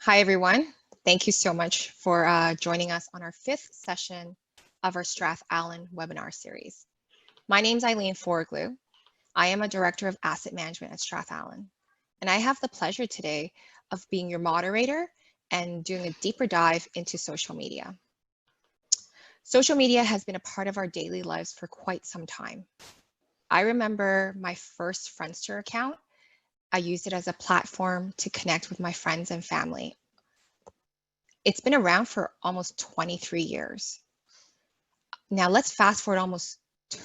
Hi, everyone. Thank you so much for joining us on our fifth session of our STRATHALLEN webinar series. My name is Eileen Forglue. I am a Director of Asset Management at STRATHALLEN, and I have the pleasure today of being your moderator and doing a deeper dive into social media. Social media has been a part of our daily lives for quite some time. I remember my first Friendster account. I used it as a platform to connect with my friends and family. It's been around for almost 23 years. Now let's fast forward almost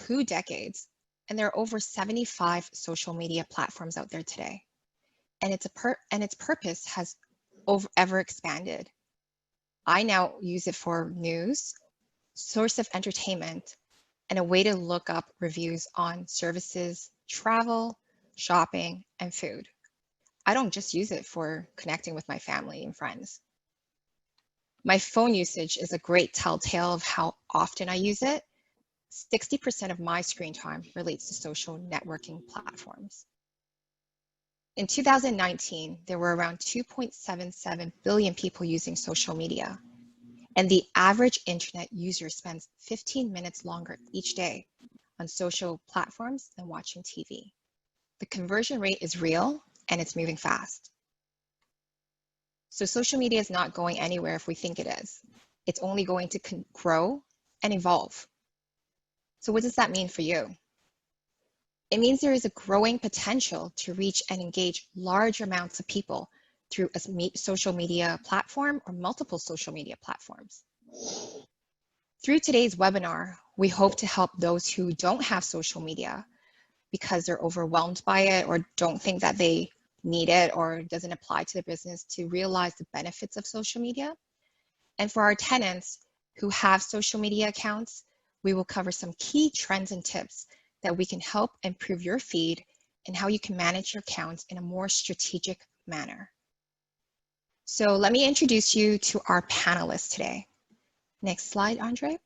2 decades, and there are over 75 social media platforms out there today. And its purpose has ever expanded. I now use it for news, source of entertainment, and a way to look up reviews on services, travel, shopping, and food. I don't just use it for connecting with my family and friends. My phone usage is a great telltale of how often I use it. 60% of my screen time relates to social networking platforms. In 2019, there were around 2.77 billion people using social media, and the average internet user spends 15 minutes longer each day on social platforms than watching TV. The conversion rate is real, and it's moving fast. So social media is not going anywhere if we think it is. It's only going to grow and evolve. So what does that mean for you? It means there is a growing potential to reach and engage large amounts of people through a social media platform or multiple social media platforms. Through today's webinar, we hope to help those who don't have social media because they're overwhelmed by it or don't think that they need it or doesn't apply to their business to realize the benefits of social media. And for our tenants who have social media accounts, we will cover some key trends and tips that we can help improve your feed and how you can manage your accounts in a more strategic manner. So let me introduce you to our panelists today. Next slide, Andre.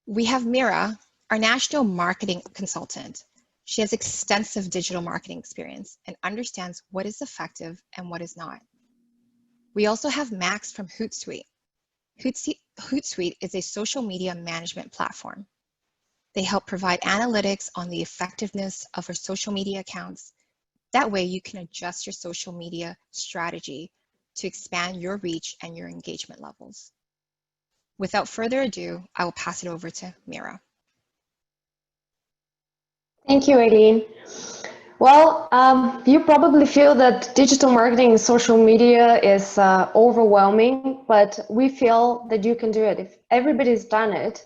We have Mira, our national marketing consultant. She has extensive digital marketing experience and understands what is effective and what is not. We also have Max from Hootsuite. Hootsuite is a social media management platform. They help provide analytics on the effectiveness of our social media accounts. That way you can adjust your social media strategy to expand your reach and your engagement levels. Without further ado, I will pass it over to Mira. Thank you, Eileen. Well, you probably feel that digital marketing and social media is overwhelming, but we feel that you can do it. If everybody's done it,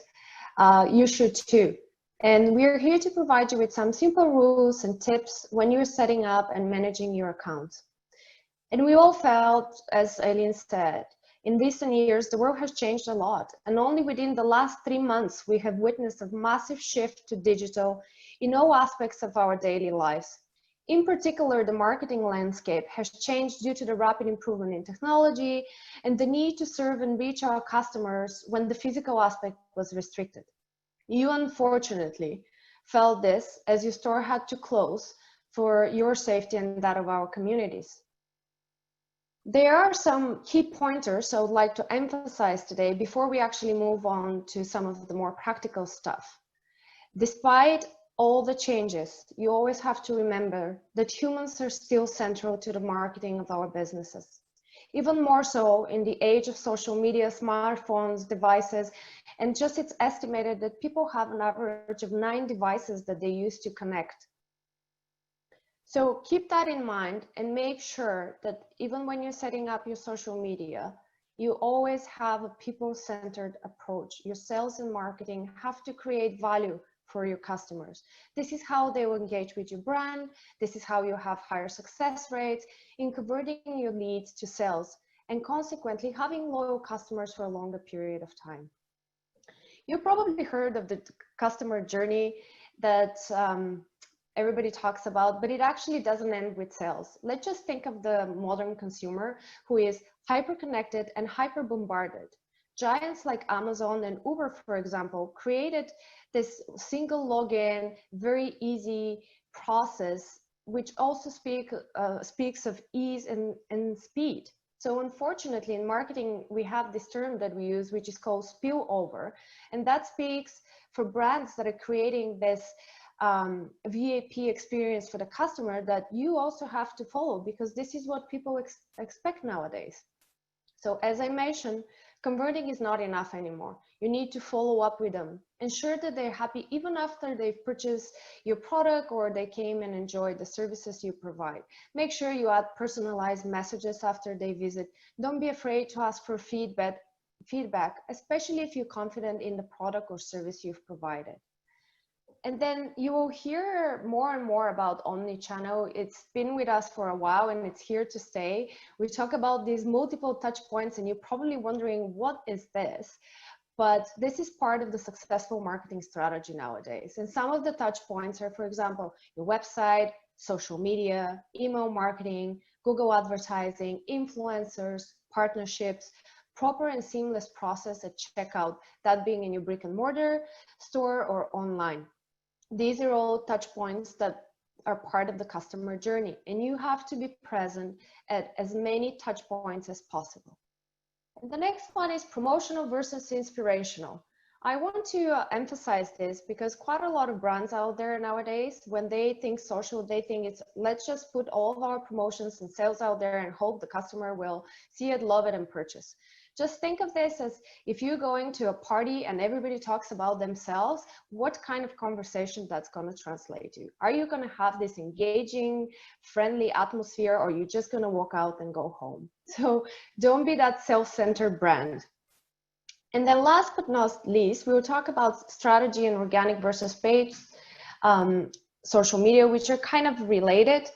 you should too. And we're here to provide you with some simple rules and tips when you're setting up and managing your account. And we all felt, as Eileen said, in recent years, the world has changed a lot. And only within the last 3 months, we have witnessed a massive shift to digital in all aspects of our daily lives. In particular, the marketing landscape has changed due to the rapid improvement in technology and the need to serve and reach our customers when the physical aspect was restricted. You unfortunately felt this as your store had to close for your safety and that of our communities. There are some key pointers I would like to emphasize today before we actually move on to some of the more practical stuff. Despite all the changes, you always have to remember that humans are still central to the marketing of our businesses. Even more so in the age of social media, smartphones, devices, and just it's estimated that people have an average of 9 devices that they use to connect. So keep that in mind and make sure that even when you're setting up your social media, you always have a people-centered approach. Your sales and marketing have to create value for your customers. This is how they will engage with your brand. This is how you have higher success rates in converting your leads to sales and consequently having loyal customers for a longer period of time. You probably heard of the customer journey that everybody talks about, but it actually doesn't end with sales. Let's just think of the modern consumer who is hyper-connected and hyper-bombarded. Giants like Amazon and Uber, for example, created this single login, very easy process, which also speaks of ease and speed. So unfortunately, in marketing, we have this term that we use, which is called spillover. And that speaks for brands that are creating this VAP experience for the customer that you also have to follow, because this is what people expect nowadays. So as I mentioned, converting is not enough anymore. You need to follow up with them. Ensure that they're happy even after they've purchased your product or they came and enjoyed the services you provide. Make sure you add personalized messages after they visit. Don't be afraid to ask for feedback, especially if you're confident in the product or service you've provided. And then you will hear more and more about omnichannel. It's been with us for a while and it's here to stay. We talk about these multiple touch points and you're probably wondering, what is this? But this is part of the successful marketing strategy nowadays. And some of the touch points are, for example, your website, social media, email marketing, Google advertising, influencers, partnerships, proper and seamless process at checkout, that being in your brick and mortar store or online. These are all touch points that are part of the customer journey, and you have to be present at as many touch points as possible. And the next one is promotional versus inspirational. I want to emphasize this because quite a lot of brands out there nowadays, when they think social, they think it's let's just put all of our promotions and sales out there and hope the customer will see it, love it, and purchase. Just think of this as if you're going to a party and everybody talks about themselves, what kind of conversation that's going to translate to? Are you going to have this engaging, friendly atmosphere, or are you just going to walk out and go home? So don't be that self-centered brand. And then last but not least, we will talk about strategy and organic versus paid social media, which are kind of related.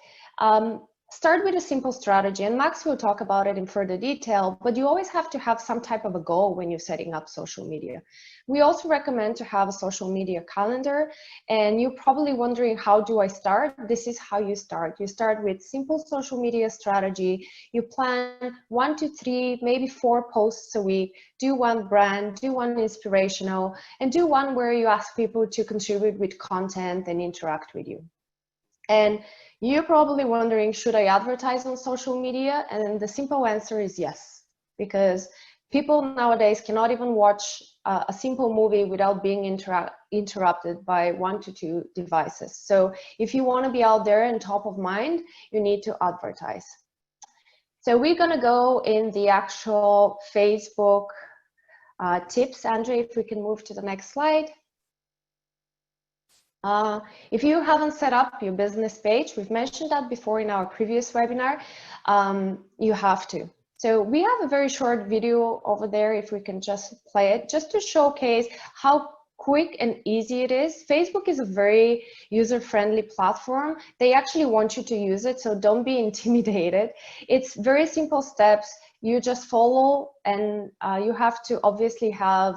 Start with a simple strategy, and Max will talk about it in further detail, but you always have to have some type of a goal when you're setting up social media. We also recommend to have a social media calendar, and you're probably wondering, how do I start? This is how you start. You start with simple social media strategy. You plan 1 to 3, maybe 4 posts a week. Do one brand, do one inspirational, and do one where you ask people to contribute with content and interact with you. And you're probably wondering, should I advertise on social media? And the simple answer is yes, because people nowadays cannot even watch a simple movie without being interrupted by 1 to 2 devices. So if you want to be out there and top of mind, you need to advertise. So we're going to go in the actual Facebook tips. Andre, if we can move to the next slide. If you haven't set up your business page, we've mentioned that before in our previous webinar, you have to. So we have a very short video over there, if we can just play it, just to showcase how quick and easy it is. Facebook is a very user-friendly platform. They actually want you to use it, so don't be intimidated. It's very simple steps. You just follow, and you have to obviously have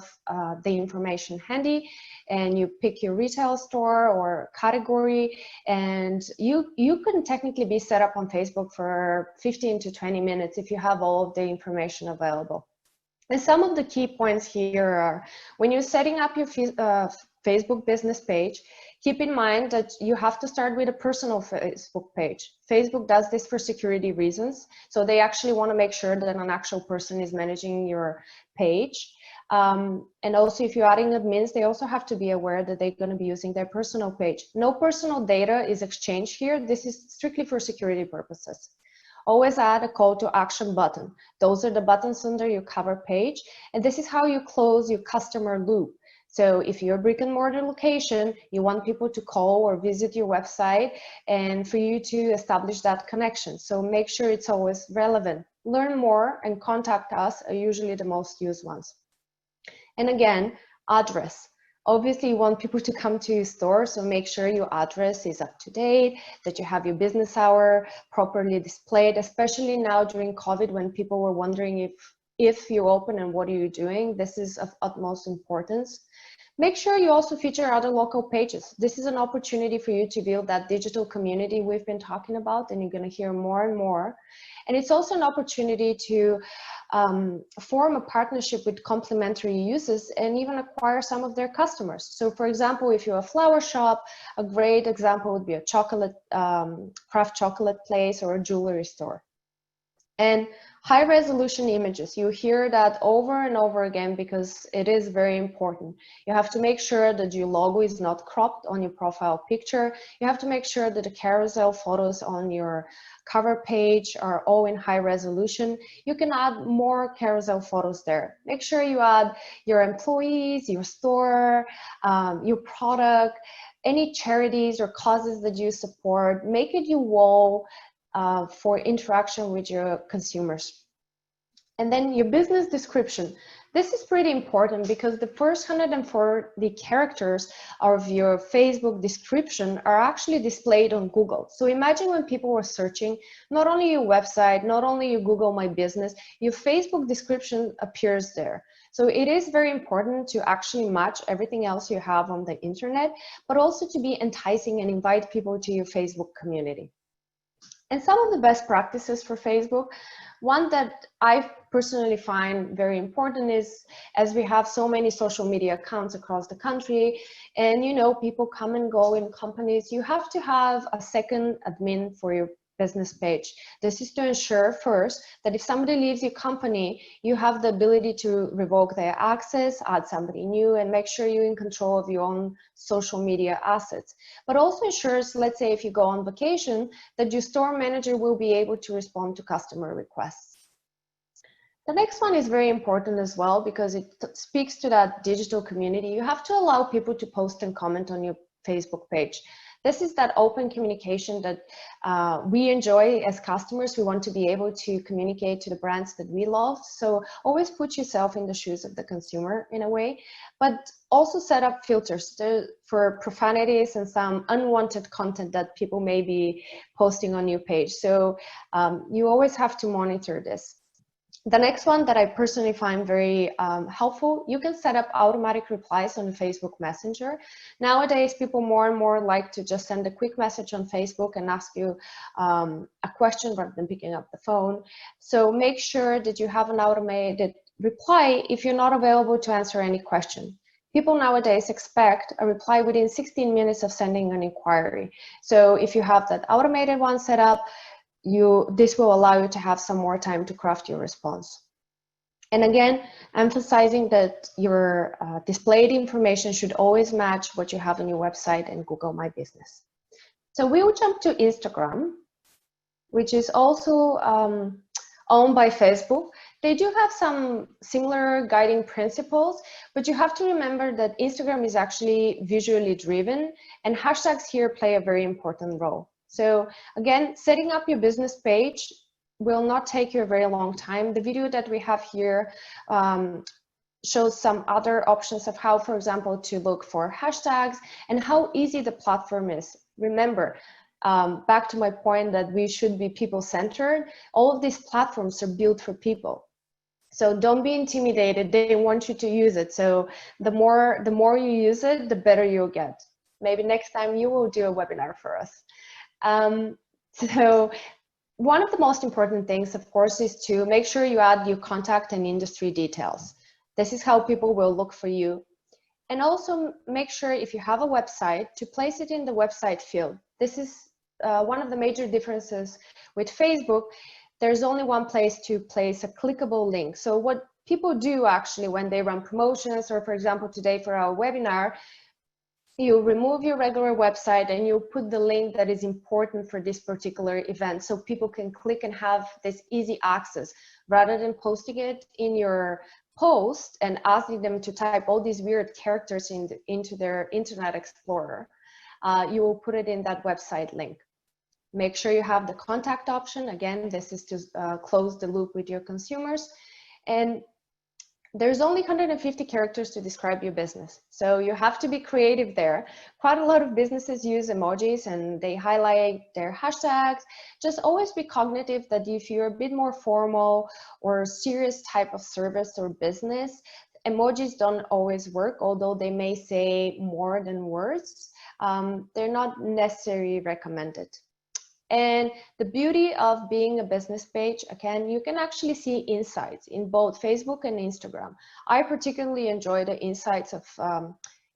the information handy, and you pick your retail store or category, and you can technically be set up on Facebook for 15 to 20 minutes if you have all of the information available. And some of the key points here are, when you're setting up your Facebook business page, keep in mind that you have to start with a personal Facebook page. Facebook does this for security reasons. So they actually want to make sure that an actual person is managing your page. And also, if you're adding admins, they also have to be aware that they're going to be using their personal page. No personal data is exchanged here. This is strictly for security purposes. Always add a call to action button. Those are the buttons under your cover page. And this is how you close your customer loop. So if you're a brick and mortar location, you want people to call or visit your website and for you to establish that connection. So make sure it's always relevant. Learn more and contact us are usually the most used ones. And again, address. Obviously, you want people to come to your store, so make sure your address is up to date, that you have your business hour properly displayed, especially now during COVID when people were wondering if you're open and what are you doing. This is of utmost importance. Make sure you also feature other local pages. This is an opportunity for you to build that digital community we've been talking about, and you're going to hear more and more. And it's also an opportunity to form a partnership with complementary users and even acquire some of their customers. So for example, if you're a flower shop, a great example would be a chocolate, craft chocolate place or a jewelry store. And High resolution images, you hear that over and over again because it is very important. You have to make sure that your logo is not cropped on your profile picture. You have to make sure that the carousel photos on your cover page are all in high resolution. You can add more carousel photos there. Make sure you add your employees, your store, your product, any charities or causes that you support. Make it your wall for interaction with your consumers. And then your business description. This is pretty important because the first 140 characters of your Facebook description are actually displayed on Google. So imagine when people were searching, not only your website, not only your Google My Business, your Facebook description appears there. So it is very important to actually match everything else you have on the internet, but also to be enticing and invite people to your Facebook community. And some of the best practices for Facebook, one that I personally find very important is, as we have so many social media accounts across the country, and you know, people come and go in companies, you have to have a second admin for your business page. This is to ensure first that if somebody leaves your company, you have the ability to revoke their access, add somebody new, and make sure you're in control of your own social media assets. But also ensures, let's say if you go on vacation, that your store manager will be able to respond to customer requests. The next one is very important as well because it speaks to that digital community. You have to allow people to post and comment on your Facebook page. This is that open communication that we enjoy as customers. We want to be able to communicate to the brands that we love. So always put yourself in the shoes of the consumer in a way, but also set up filters for profanities and some unwanted content that people may be posting on your page. So you always have to monitor this. The next one that I personally find very helpful, you can set up automatic replies on Facebook Messenger. Nowadays, people more and more like to just send a quick message on Facebook and ask you a question rather than picking up the phone. So make sure that you have an automated reply if you're not available to answer any question. People nowadays expect a reply within 16 minutes of sending an inquiry. So if you have that automated one set up, this will allow you to have some more time to craft your response. And again, emphasizing that your displayed information should always match what you have on your website and Google My Business. So we will jump to Instagram, which is also owned by Facebook. They do have some similar guiding principles, but you have to remember that Instagram is actually visually driven, and hashtags here play a very important role. So again, setting up your business page will not take you a very long time. The video that we have here shows some other options of how, for example, to look for hashtags and how easy the platform is. Remember, back to my point that we should be people-centered, all of these platforms are built for people. So don't be intimidated, they want you to use it. So the more you use it, the better you'll get. Maybe next time you will do a webinar for us. So one of the most important things, of course, is to make sure you add your contact and industry details. This is how people will look for you. And also make sure if you have a website to place it in the website field. This is one of the major differences with Facebook. There's only one place to place a clickable link. So what people do actually when they run promotions, or for example, today for our webinar, you remove your regular website and you put the link that is important for this particular event so people can click and have this easy access rather than posting it in your post and asking them to type all these weird characters into their Internet Explorer. You will put it in that website link. Make sure you have the contact option. Again, this is to close the loop with your consumers. And there's only 150 characters to describe your business. So you have to be creative there. Quite a lot of businesses use emojis and they highlight their hashtags. Just always be cognitive that if you're a bit more formal or serious type of service or business, emojis don't always work, although they may say more than words. They're not necessarily recommended. And the beauty of being a business page, again, you can actually see insights in both Facebook and Instagram. I particularly enjoy the insights of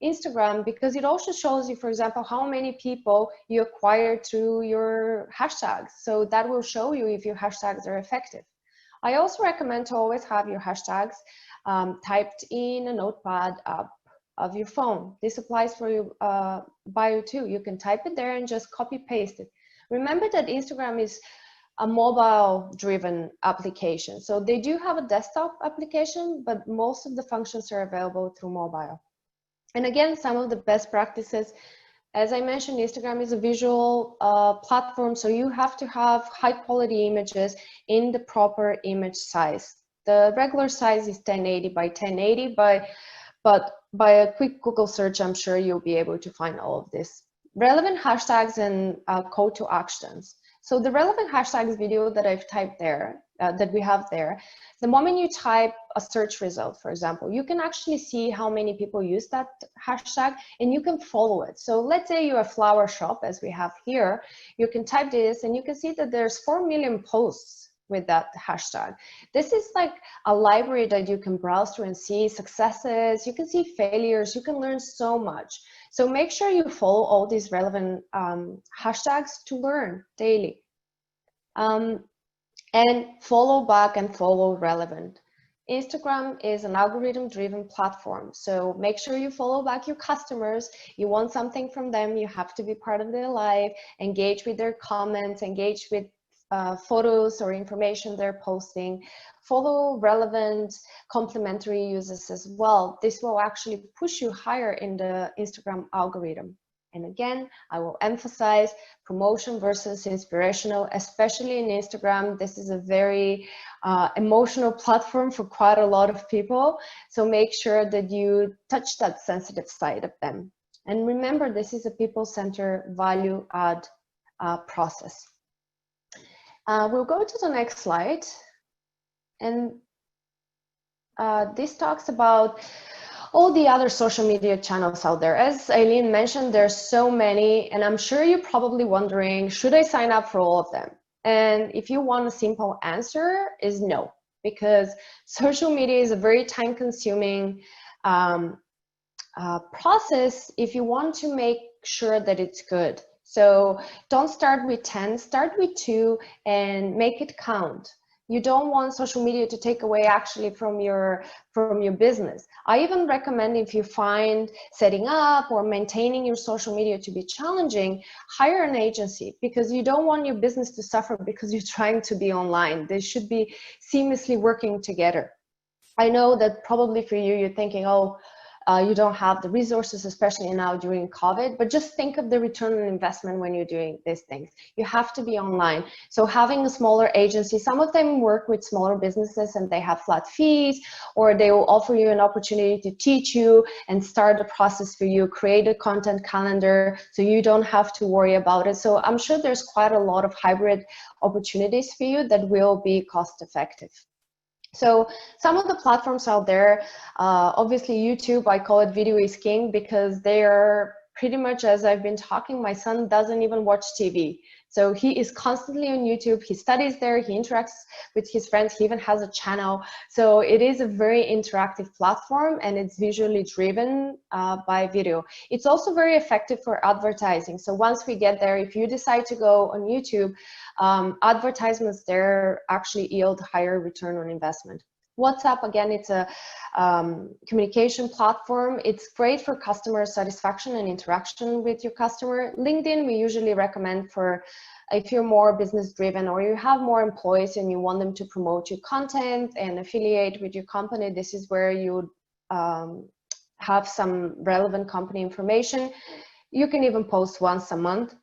Instagram because it also shows you, for example, how many people you acquired through your hashtags. So that will show you if your hashtags are effective. I also recommend to always have your hashtags typed in a notepad app of your phone. This applies for your bio too. You can type it there and just copy paste it. Remember that Instagram is a mobile driven application. So they do have a desktop application, but most of the functions are available through mobile. And again, some of the best practices, as I mentioned, Instagram is a visual platform, so you have to have high quality images in the proper image size. The regular size is 1080 by 1080, but by a quick Google search, I'm sure you'll be able to find all of this. Relevant hashtags and call to actions. So the relevant hashtags video that I've typed there, that we have there, the moment you type a search result, for example, you can actually see how many people use that hashtag and you can follow it. So let's say you're a flower shop, as we have here, you can type this and you can see that there's 4 million posts with that hashtag. This is like a library that you can browse through and see successes, you can see failures, you can learn so much. So make sure you follow all these relevant hashtags to learn daily. And follow back and follow relevant. Instagram is an algorithm-driven platform, so make sure you follow back your customers. You want something from them, you have to be part of their life, engage with their comments, engage with photos or information they're posting. Follow relevant complementary users as well. This will actually push you higher in the Instagram algorithm. And again, I will emphasize promotion versus inspirational, especially in Instagram. This is a very emotional platform for quite a lot of people. So make sure that you touch that sensitive side of them. And remember, this is a people-centered value add process. We'll go to the next slide. And this talks about all the other social media channels out there. As Eileen mentioned, there's so many, and I'm sure you're probably wondering, should I sign up for all of them? And if you want a simple answer, is no, because social media is a very time-consuming process if you want to make sure that it's good. So don't start with 10, start with 2 and make it count. You don't want social media to take away actually from your business. I even recommend, if you find setting up or maintaining your social media to be challenging, hire an agency, because you don't want your business to suffer because you're trying to be online. They should be seamlessly working together. I know that probably for you, you're thinking, oh, you don't have the resources, especially now during COVID, but just think of the return on investment when you're doing these things. You have to be online. So having a smaller agency, some of them work with smaller businesses and they have flat fees, or they will offer you an opportunity to teach you and start the process for you, create a content calendar so you don't have to worry about it. So I'm sure there's quite a lot of hybrid opportunities for you that will be cost effective. So some of the platforms out there, obviously YouTube, I call it video is king, because they are pretty much, as I've been talking, my son doesn't even watch TV. So he is constantly on YouTube, he studies there, he interacts with his friends, he even has a channel. So it is a very interactive platform and it's visually driven by video. It's also very effective for advertising. So once we get there, if you decide to go on YouTube, advertisements there actually yield higher return on investment. WhatsApp, again, it's a communication platform. It's great for customer satisfaction and interaction with your customer. LinkedIn, we usually recommend for if you're more business driven or you have more employees and you want them to promote your content and affiliate with your company. This is where you have some relevant company information. You can even post once a month.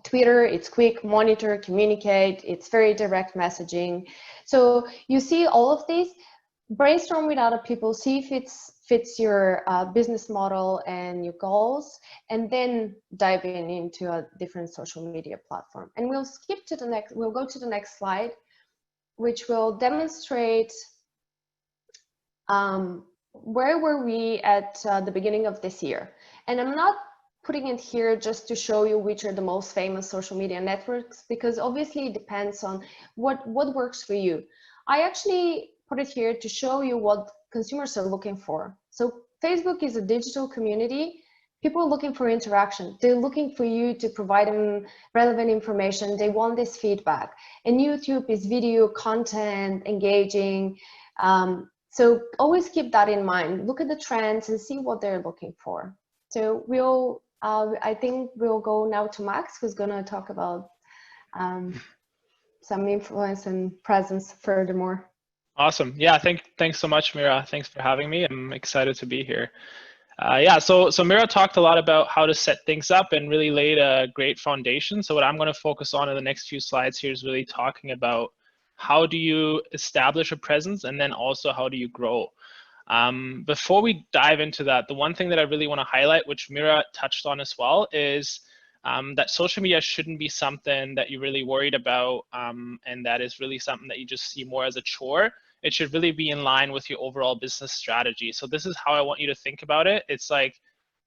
Twitter, it's quick, monitor, communicate, it's very direct messaging. So you see all of these, brainstorm with other people, see if it fits your business model and your goals, and then dive into a different social media platform. And we'll go to the next slide, which will demonstrate where were we at the beginning of this year. And I'm not putting it here just to show you which are the most famous social media networks, because obviously it depends on what works for you. I actually put it here to show you what consumers are looking for. So Facebook is a digital community. People are looking for interaction. They're looking for you to provide them relevant information. They want this feedback. And YouTube is video content, engaging. So always keep that in mind. Look at the trends and see what they're looking for. So I think we'll go now to Max, who's going to talk about some influence and presence furthermore. Awesome. Yeah, thanks so much, Mira. Thanks for having me. I'm excited to be here. Yeah, so Mira talked a lot about how to set things up and really laid a great foundation. So what I'm going to focus on in the next few slides here is really talking about how do you establish a presence, and then also how do you grow. Before we dive into that, the one thing that I really want to highlight, which Mira touched on as well, is that social media shouldn't be something that you're really worried about, and that is really something that you just see more as a chore. It should really be in line with your overall business strategy. So this is how I want you to think about it. It's like,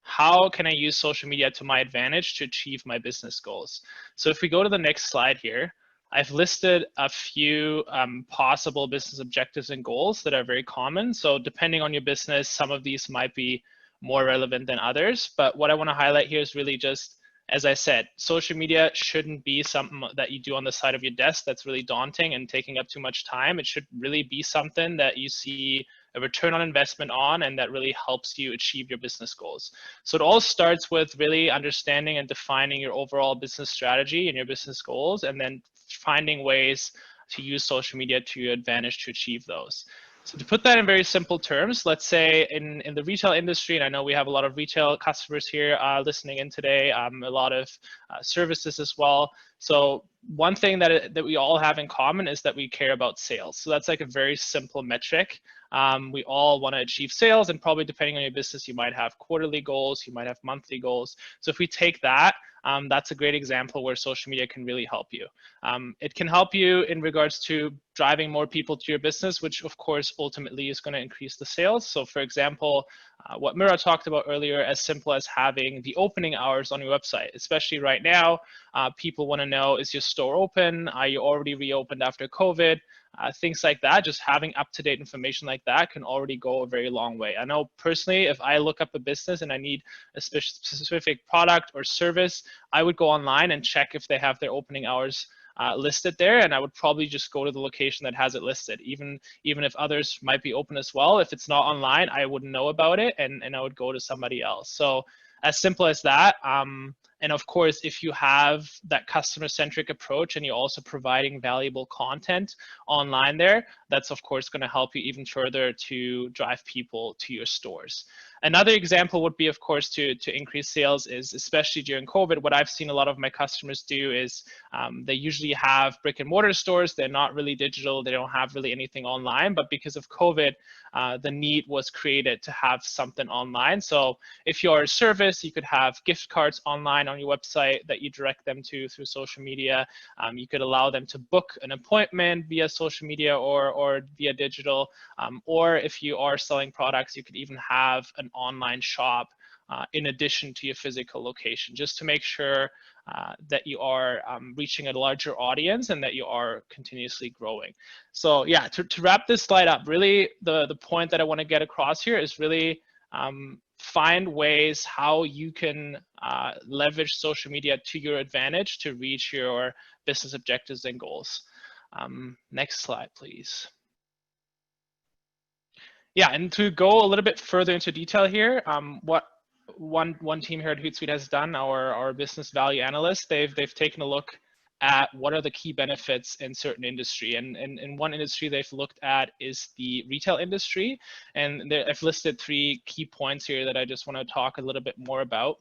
how can I use social media to my advantage to achieve my business goals? So if we go to the next slide here, I've listed a few possible business objectives and goals that are very common. So depending on your business, some of these might be more relevant than others. But what I want to highlight here is really just, as I said, social media shouldn't be something that you do on the side of your desk that's really daunting and taking up too much time. It should really be something that you see a return on investment on, and that really helps you achieve your business goals. So it all starts with really understanding and defining your overall business strategy and your business goals, and then finding ways to use social media to your advantage to achieve those. So to put that in very simple terms, let's say in the retail industry, and I know we have a lot of retail customers here listening in today, a lot of services as well. So one thing that we all have in common is that we care about sales. So that's like a very simple metric. We all want to achieve sales, and probably depending on your business, you might have quarterly goals, you might have monthly goals. So if we take that, that's a great example where social media can really help you. It can help you in regards to driving more people to your business, which of course ultimately is going to increase the sales. So for example, what Mira talked about earlier, as simple as having the opening hours on your website, especially right now, people want to know, is your store open? Are you already reopened after COVID? Things like that, just having up-to-date information like that can already go a very long way. I know personally, if I look up a business and I need a specific product or service, I would go online and check if they have their opening hours listed there, and I would probably just go to the location that has it listed. Even if others might be open as well, if it's not online, I wouldn't know about it, and I would go to somebody else. So as simple as that. And of course, if you have that customer-centric approach and you're also providing valuable content online there, that's of course going to help you even further to drive people to your stores. Another example would be, of course, to increase sales is, especially during COVID, what I've seen a lot of my customers do is they usually have brick and mortar stores. They're not really digital. They don't have really anything online. But because of COVID, the need was created to have something online. So if you're a service, you could have gift cards online on your website that you direct them to through social media. You could allow them to book an appointment via social media or via digital. Or if you are selling products, you could even have an online shop in addition to your physical location, just to make sure that you are reaching a larger audience and that you are continuously growing. So yeah, to wrap this slide up, really the point that I want to get across here is really find ways how you can leverage social media to your advantage to reach your business objectives and goals. Next slide, please. Yeah, and to go a little bit further into detail here, what one team here at Hootsuite has done, our business value analysts, they've taken a look at what are the key benefits in certain industry. And in one industry they've looked at is the retail industry. And I've listed 3 key points here that I just want to talk a little bit more about.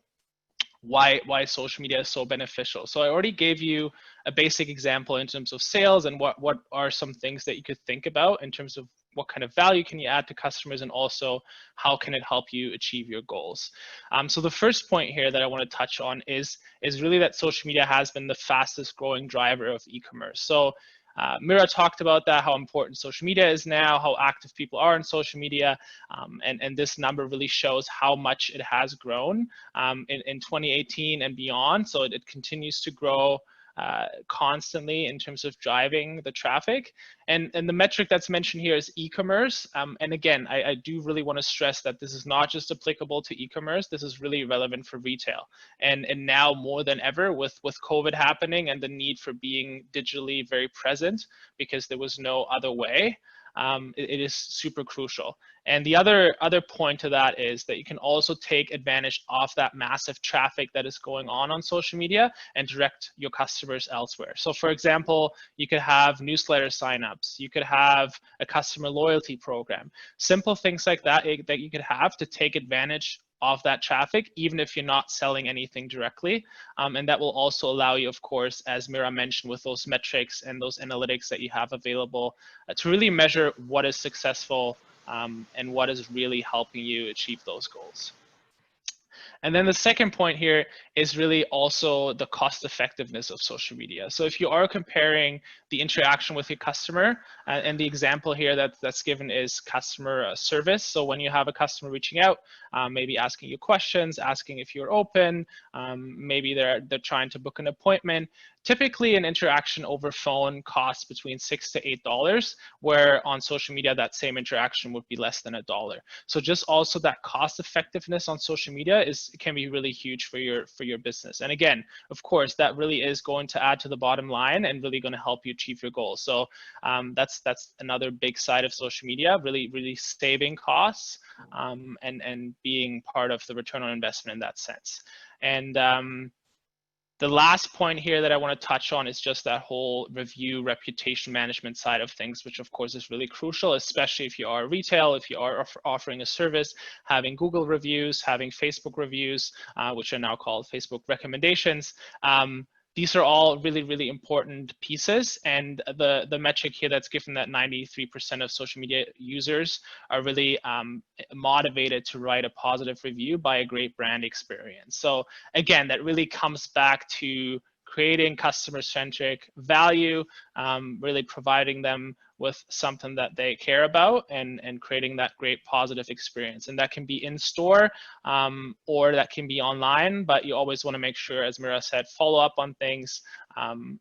Why social media is so beneficial. So I already gave you a basic example in terms of sales and what are some things that you could think about in terms of what kind of value can you add to customers, and also how can it help you achieve your goals. So the first point here that I want to touch on is really that social media has been the fastest growing driver of e-commerce. So Mira talked about that, how important social media is now, how active people are on social media, and this number really shows how much it has grown in 2018 and beyond. So it continues to grow constantly in terms of driving the traffic. And the metric that's mentioned here is e-commerce. And again, I do really want to stress that this is not just applicable to e-commerce. This is really relevant for retail. And now more than ever with COVID happening and the need for being digitally very present because there was no other way, it is super crucial. And the other point to that is that you can also take advantage of that massive traffic that is going on social media and direct your customers elsewhere. So for example, you could have newsletter signups, you could have a customer loyalty program, simple things like that that you could have to take advantage of that traffic, even if you're not selling anything directly. And that will also allow you, of course, as Mira mentioned, with those metrics and those analytics that you have available to really measure what is successful and what is really helping you achieve those goals. And then the second point here is really also the cost effectiveness of social media. So if you are comparing the interaction with your customer, and the example here that's given is customer service. So when you have a customer reaching out, maybe asking you questions, asking if you're open, maybe they're trying to book an appointment. Typically, an interaction over phone costs between $6 to $8, where on social media, that same interaction would be less than $1. So just also that cost effectiveness on social media can be really huge for your business. And again, of course, that really is going to add to the bottom line and really going to help you achieve your goals. So that's another big side of social media, really saving costs and being part of the return on investment in that sense. And the last point here that I want to touch on is just that whole review reputation management side of things, which of course is really crucial, especially if you are retail, if you are offering a service, having Google reviews, having Facebook reviews, which are now called Facebook recommendations. These are all really important pieces, and the metric here that's given that 93% of social media users are really motivated to write a positive review by a great brand experience. So again, that really comes back to creating customer-centric value, really providing them with something that they care about and creating that great positive experience. And that can be in store or that can be online, but you always want to make sure, as Mira said, follow up on things,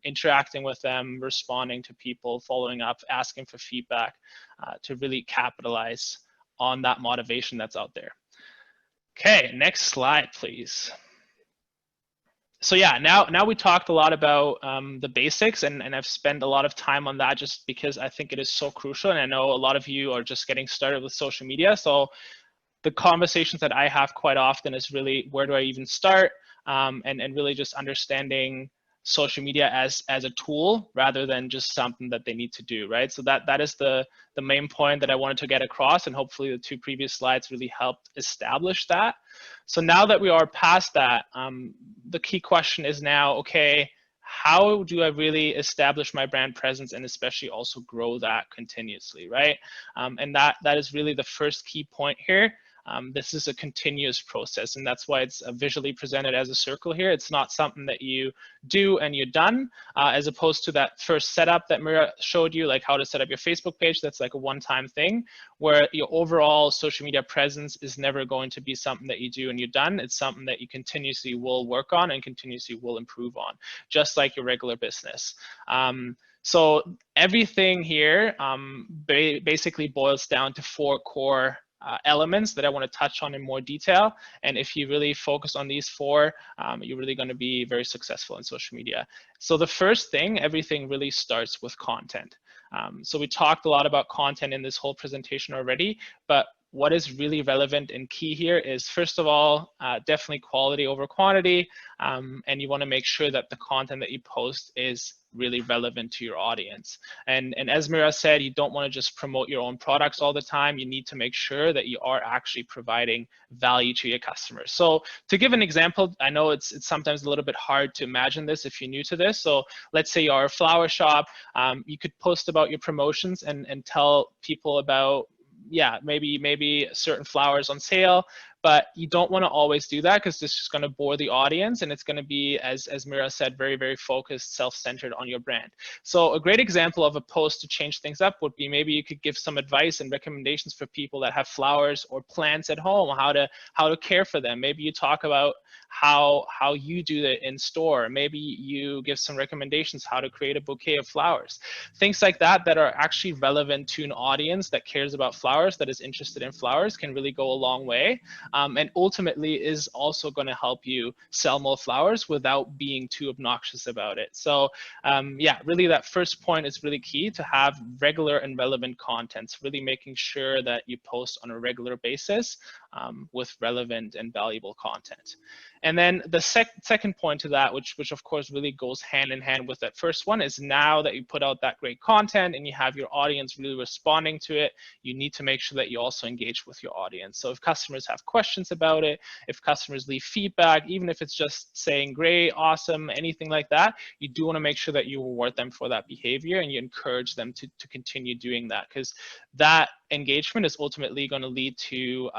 interacting with them, responding to people, following up, asking for feedback to really capitalize on that motivation that's out there. Okay, next slide, please. So yeah, now we talked a lot about the basics, and I've spent a lot of time on that just because I think it is so crucial, and I know a lot of you are just getting started with social media. So the conversations that I have quite often is really, where do I even start, and really just understanding social media as a tool rather than just something that they need to do, right? So that is the main point that I wanted to get across, and hopefully the two previous slides really helped establish that. So now that we are past that, the key question is now, okay, how do I really establish my brand presence and especially also grow that continuously, right? And that is really the first key point here. This is a continuous process, and that's why it's visually presented as a circle here. It's not something that you do and you're done, as opposed to that first setup that Mira showed you, like how to set up your Facebook page. That's like a one-time thing, where your overall social media presence is never going to be something that you do and you're done. It's something that you continuously will work on and continuously will improve on, just like your regular business. So everything here basically boils down to 4 core elements that I want to touch on in more detail. And if you really focus on these 4, you're really going to be very successful in social media. So the first thing, everything really starts with content. So we talked a lot about content in this whole presentation already, but what is really relevant and key here is, first of all, definitely quality over quantity. And you want to make sure that the content that you post is really relevant to your audience. And as Mira said, you don't want to just promote your own products all the time. You need to make sure that you are actually providing value to your customers. So to give an example, I know it's sometimes a little bit hard to imagine this if you're new to this. So let's say you are a flower shop. You could post about your promotions and tell people about, yeah, maybe certain flowers on sale, but you don't want to always do that because this is just going to bore the audience, and it's going to be, as Mira said, very, very focused, self-centered on your brand. So a great example of a post to change things up would be, maybe you could give some advice and recommendations for people that have flowers or plants at home, how to care for them. Maybe you talk about how you do it in store. Maybe you give some recommendations how to create a bouquet of flowers. Things like that that are actually relevant to an audience that cares about flowers, that is interested in flowers, can really go a long way, and ultimately is also going to help you sell more flowers without being too obnoxious about it. So yeah, really that first point is really key, to have regular and relevant content, really making sure that you post on a regular basis with relevant and valuable content. And then the second point to that, which of course really goes hand in hand with that first one, is now that you put out that great content and you have your audience really responding to it, you need to make sure that you also engage with your audience. So if customers have questions about it, if customers leave feedback, even if it's just saying great, awesome, anything like that, you do want to make sure that you reward them for that behavior and you encourage them to continue doing that, because that engagement is ultimately going to lead to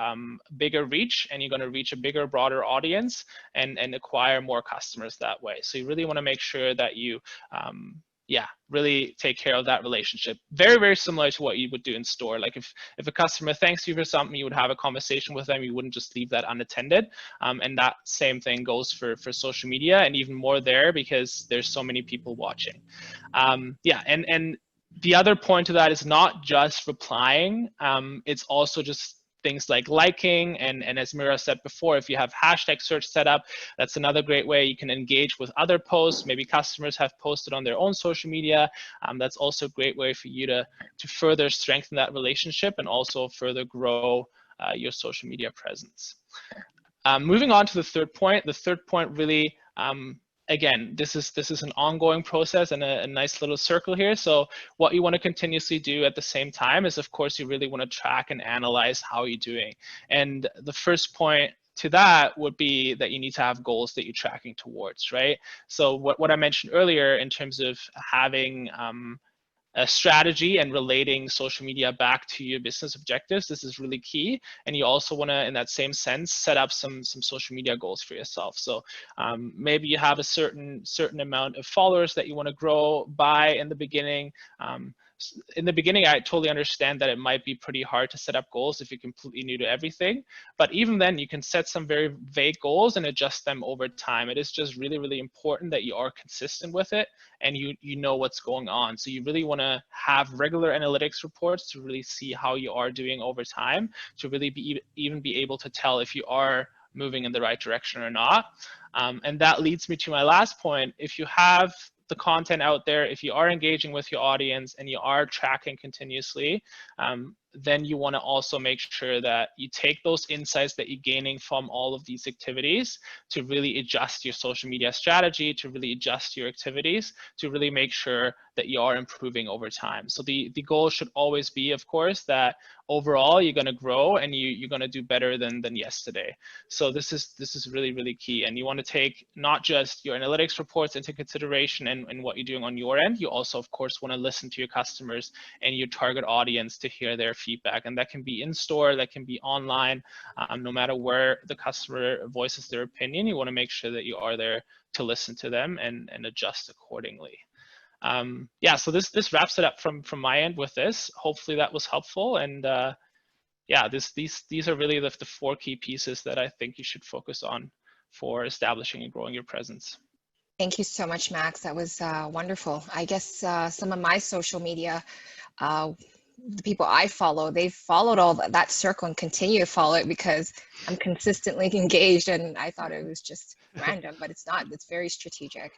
bigger reach, and you're going to reach a bigger, broader audience and acquire more customers that way. So you really want to make sure that you yeah, really take care of that relationship. Very, very similar to what you would do in store. Like if a customer thanks you for something, you would have a conversation with them. You wouldn't just leave that unattended. And that same thing goes for social media, and even more there because there's so many people watching. Yeah, and the other point to that is not just replying. It's also just things like liking, and as Mira said before, if you have hashtag search set up, that's another great way you can engage with other posts. Maybe customers have posted on their own social media. That's also a great way for you to further strengthen that relationship and also further grow your social media presence. Moving on to the third point. The third point really, again, this is an ongoing process and a nice little circle here. So what you want to continuously do at the same time is, of course, you really want to track and analyze how you're doing. And the first point to that would be that you need to have goals that you're tracking towards, right? So what I mentioned earlier in terms of having a strategy and relating social media back to your business objectives, this is really key. And you also want to, in that same sense, set up some social media goals for yourself. So maybe you have a certain amount of followers that you want to grow by in the beginning. In the beginning, I totally understand that it might be pretty hard to set up goals if you're completely new to everything. But even then, you can set some very vague goals and adjust them over time. It is just really, really important that you are consistent with it and you know what's going on. So you really want to have regular analytics reports to really see how you are doing over time, to really even be able to tell if you are moving in the right direction or not. And that leads me to my last point. If you have the content out there, if you are engaging with your audience and you are tracking continuously, then you want to also make sure that you take those insights that you're gaining from all of these activities to really adjust your social media strategy, to really adjust your activities, to really make sure that you are improving over time. So the goal should always be, of course, that overall you're going to grow and you're going to do better than yesterday. So this is really, really key. And you want to take not just your analytics reports into consideration and what you're doing on your end. You also, of course, want to listen to your customers and your target audience to hear their feedback. And that can be in store, that can be online. No matter where the customer voices their opinion, you want to make sure that you are there to listen to them and adjust accordingly. Yeah, so this wraps it up from my end with this. Hopefully that was helpful. And yeah, these are really the 4 key pieces that I think you should focus on for establishing and growing your presence. Thank you so much, Max. That was wonderful. I guess some of my social media, the people I follow, they've followed all that circle and continue to follow it because I'm consistently engaged, and I thought it was just random, but it's not. It's very strategic.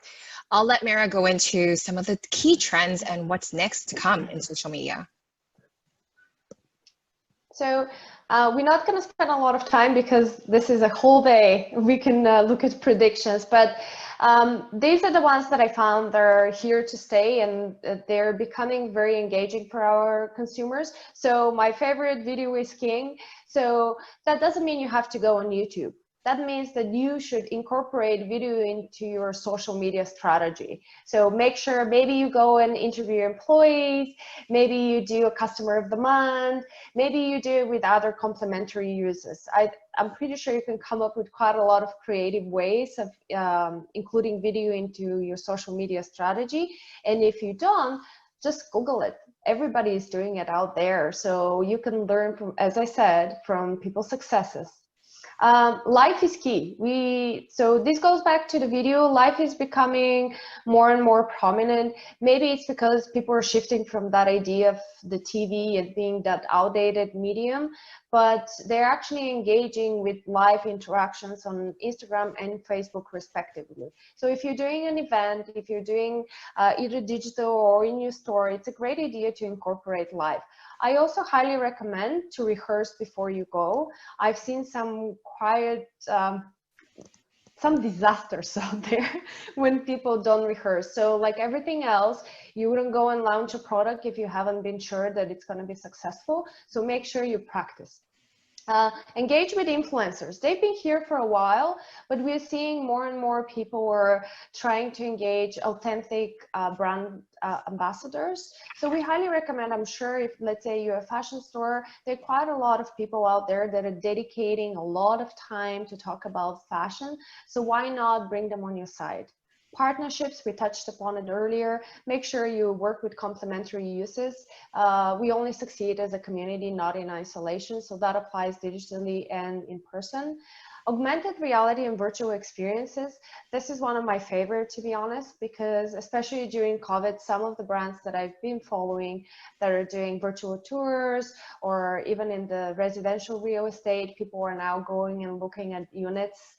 I'll let Mira go into some of the key trends and what's next to come in social media. So we're not going to spend a lot of time because this is a whole day. We can look at predictions, but these are the ones that I found that are here to stay, and they're becoming very engaging for our consumers. So my favorite video is king. So that doesn't mean you have to go on YouTube. that means that you should incorporate video into your social media strategy. So make sure maybe you go and interview your employees, maybe you do a customer of the month, maybe you do it with other complementary uses. I'm pretty sure you can come up with quite a lot of creative ways of including video into your social media strategy. And if you don't, just Google it. Everybody is doing it out there. So you can learn from, as I said, from people's successes. Life is key. So this goes back to the video. Life is becoming more and more prominent. Maybe it's because people are shifting from that idea of the TV and being that outdated medium, but they're actually engaging with live interactions on Instagram and Facebook respectively. So if you're doing an event, if you're doing either digital or in your store, it's a great idea to incorporate live. I also highly recommend to rehearse before you go. I've seen some quiet, some disasters out there when people don't rehearse. So like everything else, you wouldn't go and launch a product if you haven't been sure that it's going to be successful. So make sure you practice. Engage with influencers. They've been here for a while, but we're seeing more and more people are trying to engage authentic brand ambassadors. So we highly recommend, I'm sure if, let's say you're a fashion store, there are quite a lot of people out there that are dedicating a lot of time to talk about fashion. So why not bring them on your side? Partnerships, we touched upon it earlier. Make sure you work with complementary uses. We only succeed as a community, not in isolation. So that applies digitally and in person. Augmented reality and virtual experiences. This is one of my favorite, to be honest, because especially during COVID, some of the brands that I've been following that are doing virtual tours, or even in the residential real estate, people are now going and looking at units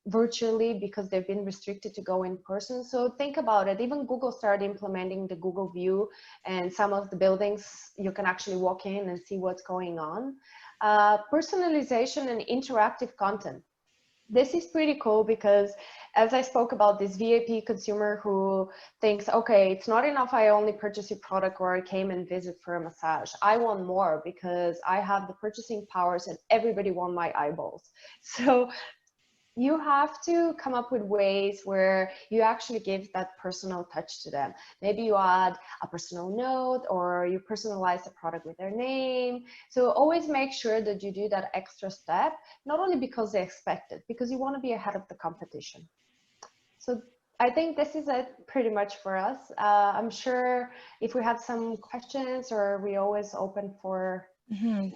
virtually because they've been restricted to go in person. So think about it. Even Google started implementing the Google View, and some of the buildings you can actually walk in and see what's going on. Personalization and interactive content. This is pretty cool because as I spoke about this VIP consumer who thinks, okay, it's not enough I only purchase a product or I came and visit for a massage. I want more because I have the purchasing powers and everybody wants my eyeballs. So you have to come up with ways where you actually give that personal touch to them. Maybe you add a personal note or you personalize the product with their name. So always make sure that you do that extra step, not only because they expect it, because you want to be ahead of the competition. So I think this is it pretty much for us. I'm sure if we have some questions, or we always open for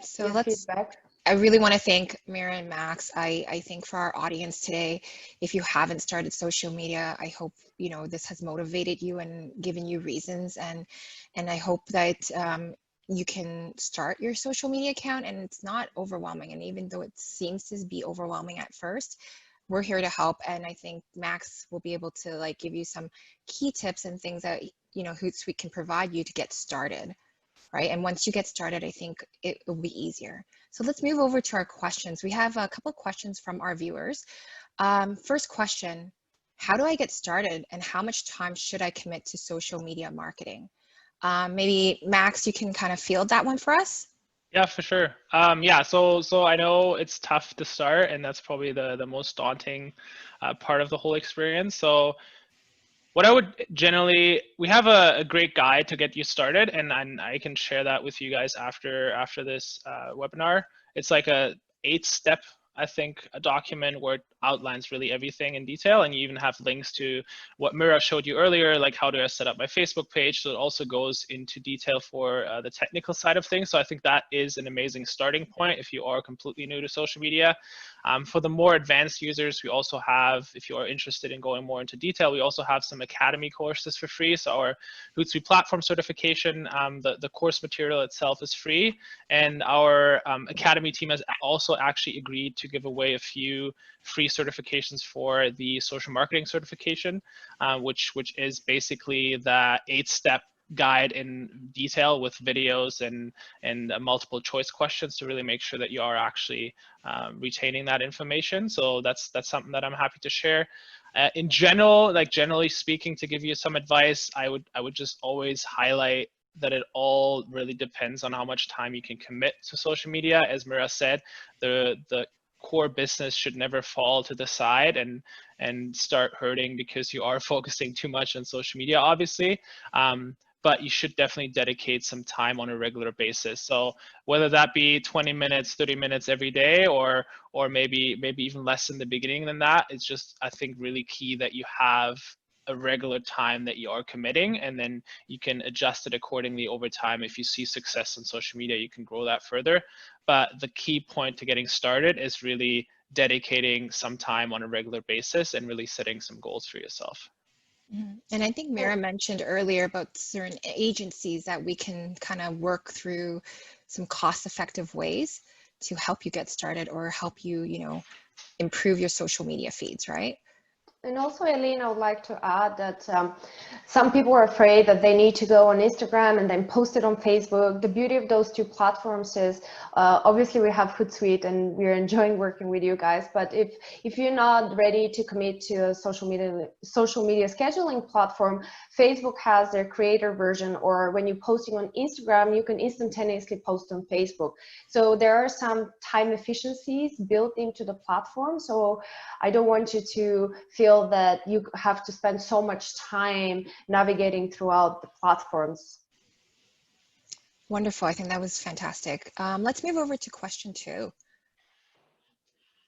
So your feedback. I really want to thank Mira and Max. I think for our audience today, if you haven't started social media, I hope this has motivated you and given you reasons, and I hope that you can start your social media account and it's not overwhelming. And even though it seems to be overwhelming at first, we're here to help. And I think Max will be able to give you some key tips and things that Hootsuite can provide you to get started. Right? And once you get started, I think it will be easier. So let's move over to our questions. We have a couple of questions from our viewers. First question, how do I get started and how much time should I commit to social media marketing? Maybe Max, you can kind of field that one for us? Yeah, for sure. Yeah, so I know it's tough to start, and that's probably the most daunting part of the whole experience. So what I would generally, we have a great guide to get you started, and I can share that with you guys after this webinar. It's like a 8-step, I think, a document where it outlines really everything in detail, and you even have links to what Mira showed you earlier, like how do I set up my Facebook page. So it also goes into detail for the technical side of things. So I think that is an amazing starting point if you are completely new to social media. For the more advanced users, we also have, if you are interested in going more into detail, we also have some Academy courses for free. So our Hootsuite platform certification, the course material itself is free. And our Academy team has also actually agreed to give away a few free certifications for the social marketing certification, which is basically the 8-step guide in detail with videos and multiple choice questions to really make sure that you are actually retaining that information. So that's something that I'm happy to share. In general, generally speaking, to give you some advice, I would just always highlight that it all really depends on how much time you can commit to social media. As Mira said, the core business should never fall to the side and start hurting because you are focusing too much on social media, obviously. But you should definitely dedicate some time on a regular basis. So whether that be 20 minutes, 30 minutes every day, or maybe even less in the beginning than that, it's just, I think, really key that you have a regular time that you are committing, and then you can adjust it accordingly over time. If you see success on social media, you can grow that further. But the key point to getting started is really dedicating some time on a regular basis and really setting some goals for yourself. And I think Mira mentioned earlier about certain agencies that we can kind of work through some cost-effective ways to help you get started or help you, improve your social media feeds, right? And also, Eileen, I would like to add that some people are afraid that they need to go on Instagram and then post it on Facebook. The beauty of those two platforms is obviously we have Hootsuite and we're enjoying working with you guys. But if you're not ready to commit to a social media scheduling platform, Facebook has their creator version, or when you're posting on Instagram, you can instantaneously post on Facebook. So there are some time efficiencies built into the platform. So I don't want you to feel that you have to spend so much time navigating throughout the platforms. Wonderful. I think that was fantastic. Let's move over to question 2.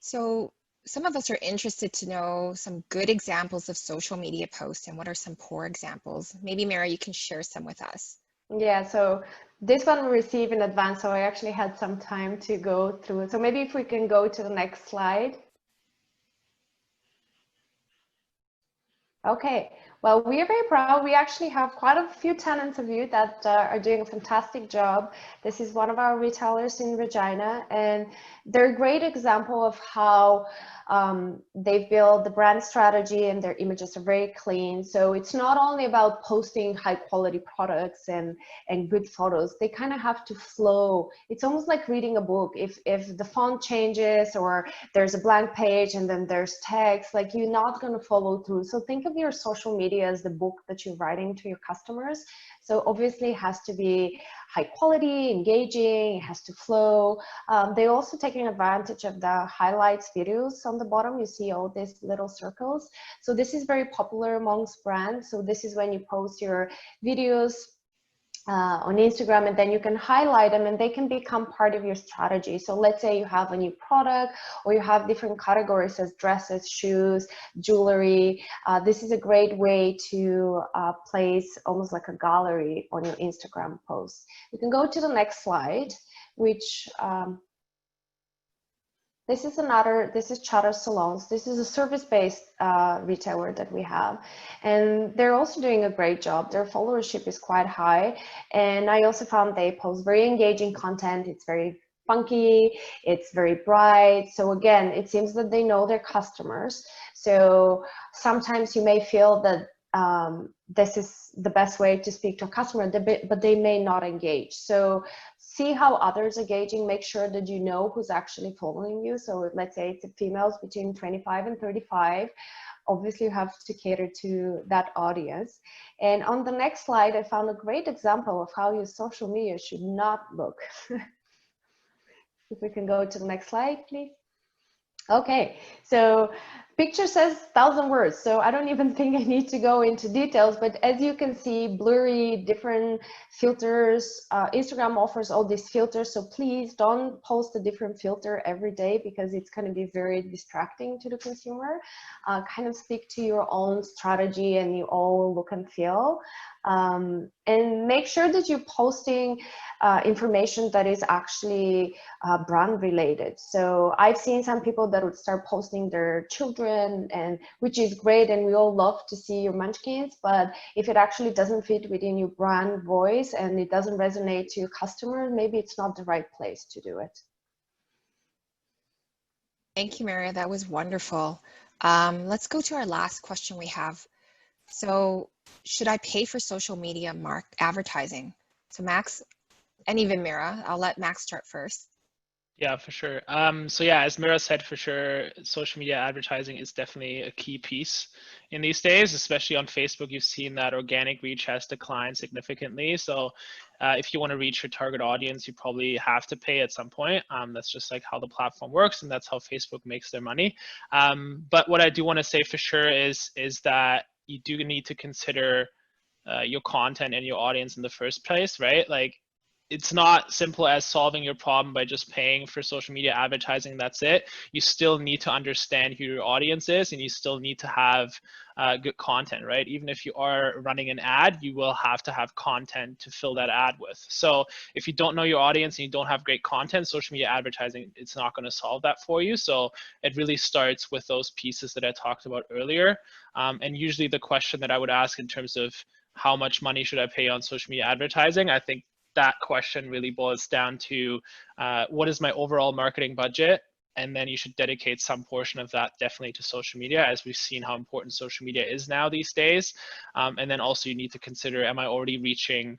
So some of us are interested to know some good examples of social media posts and what are some poor examples. Maybe Mira, you can share some with us. Yeah, so this one we received in advance, so I actually had some time to go through it. So maybe if we can go to the next slide. Okay, well, we are very proud. We actually have quite a few tenants of you that are doing a fantastic job. This is one of our retailers in Regina, and they're a great example of how they've built the brand strategy, and their images are very clean. So it's not only about posting high quality products and good photos. They kind of have to flow. It's almost like reading a book. If the font changes or there's a blank page and then there's text, like, you're not going to follow through. So think of your social media as the book that you're writing to your customers. So obviously it has to be high quality, engaging, it has to flow. They're also taking advantage of the highlights videos on the bottom. You see all these little circles. So this is very popular amongst brands. So this is when you post your videos on Instagram, and then you can highlight them and they can become part of your strategy. So let's say you have a new product, or you have different categories as dresses, shoes, jewelry. This is a great way to place almost like a gallery on your Instagram post. You can go to the next slide, which this is Chatter Salons. This is a service-based retailer that we have. And they're also doing a great job. Their followership is quite high. And I also found they post very engaging content. It's very funky, it's very bright. So again, it seems that they know their customers. So sometimes you may feel that this is the best way to speak to a customer, but they may not engage. So see how others are engaging, make sure that you know who's actually following you. So let's say it's females between 25 and 35. Obviously you have to cater to that audience. And on the next slide, I found a great example of how your social media should not look. If we can go to the next slide, please. Okay, so picture says 1,000 words, so I don't even think I need to go into details, but as you can see, blurry, different filters. Instagram offers all these filters, so please don't post a different filter every day because it's going to be very distracting to the consumer. Kind of stick to your own strategy and your own look and feel. And make sure that you're posting information that is actually brand related. So I've seen some people that would start posting their children, and which is great, and we all love to see your munchkins, but if it actually doesn't fit within your brand voice and it doesn't resonate to your customer, maybe it's not the right place to do it. Thank you, Maria. That was wonderful. Let's go to our last question we have. So should I pay for social media advertising? So Max, and even Mira, I'll let Max start first. Yeah, for sure. So yeah, as Mira said, for sure, social media advertising is definitely a key piece in these days, especially on Facebook. You've seen that organic reach has declined significantly. So if you want to reach your target audience, you probably have to pay at some point. That's just like how the platform works, and that's how Facebook makes their money. But what I do want to say for sure is that you do need to consider your content and your audience in the first place, right? Like, it's not simple as solving your problem by just paying for social media advertising. That's it. You still need to understand who your audience is, and you still need to have good content, right? Even if you are running an ad, you will have to have content to fill that ad with. So if you don't know your audience and you don't have great content, social media advertising, it's not going to solve that for you. So it really starts with those pieces that I talked about earlier. And usually the question that I would ask in terms of how much money should I pay on social media advertising, I think that question really boils down to what is my overall marketing budget? And then you should dedicate some portion of that definitely to social media, as we've seen how important social media is now these days. And then also you need to consider, am I already reaching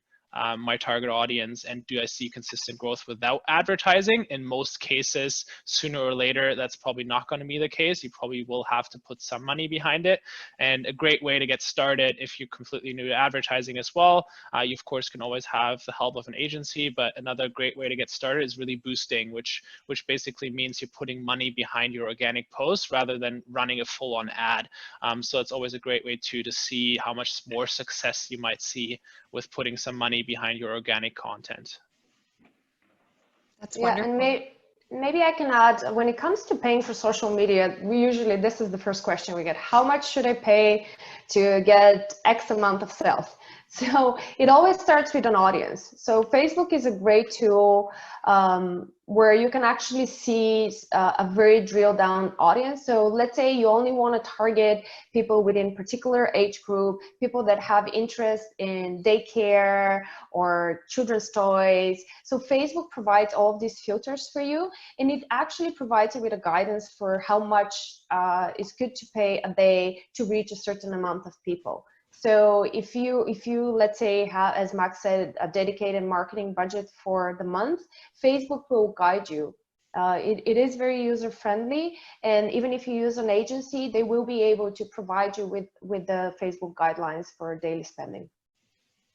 my target audience, and do I see consistent growth without advertising? In most cases, sooner or later, that's probably not going to be the case. You probably will have to put some money behind it. And a great way to get started, if you're completely new to advertising as well, you of course can always have the help of an agency, but another great way to get started is really boosting, which basically means you're putting money behind your organic posts rather than running a full-on ad. So it's always a great way to see how much more success you might see with putting some money behind your organic content. That's Yeah, wonderful. and maybe I can add, when it comes to paying for social media, this is the first question we get: how much should I pay to get X amount of sales? So it always starts with an audience. So Facebook is a great tool where you can actually see a very drill down audience. So let's say you only want to target people within particular age group, people that have interest in daycare or children's toys. So Facebook provides all of these filters for you, and it actually provides you with a guidance for how much is good to pay a day to reach a certain amount of people. So if you let's say have, as Max said, a dedicated marketing budget for the month, Facebook will guide you. It is very user friendly, and even if you use an agency, they will be able to provide you with the Facebook guidelines for daily spending.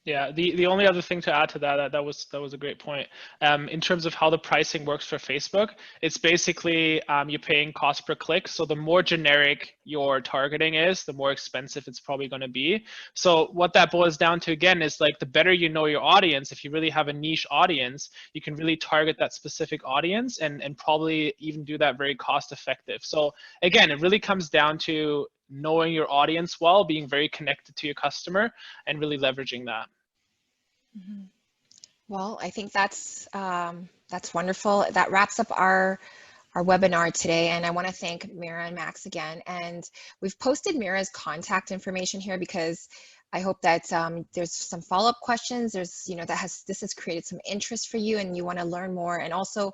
Yeah, the only other thing to add to that was a great point. In terms of how the pricing works for Facebook, it's basically you're paying cost per click. So the more generic your targeting is, the more expensive it's probably going to be. So what that boils down to again is, like, the better you know your audience, if you really have a niche audience, you can really target that specific audience and probably even do that very cost effective. So again, it really comes down to knowing your audience well, being very connected to your customer, and really leveraging that. Mm-hmm. Well, I think that's wonderful. That wraps up our webinar today, and I want to thank Mira and Max again. And we've posted Mira's contact information here because I hope that there's some follow-up questions. There's, this has created some interest for you and you want to learn more. And also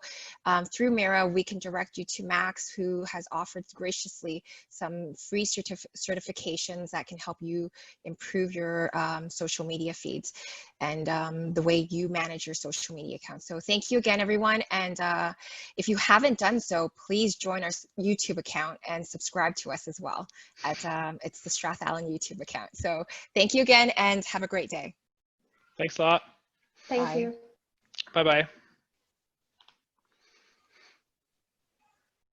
through Mira, we can direct you to Max, who has offered graciously some free certifications that can help you improve your social media feeds and the way you manage your social media accounts. So thank you again, everyone. And if you haven't done so, please join our YouTube account and subscribe to us as well. It's the STRATHALLEN YouTube account. So thank you again and have a great day. Thanks a lot. Thank you. Bye-bye.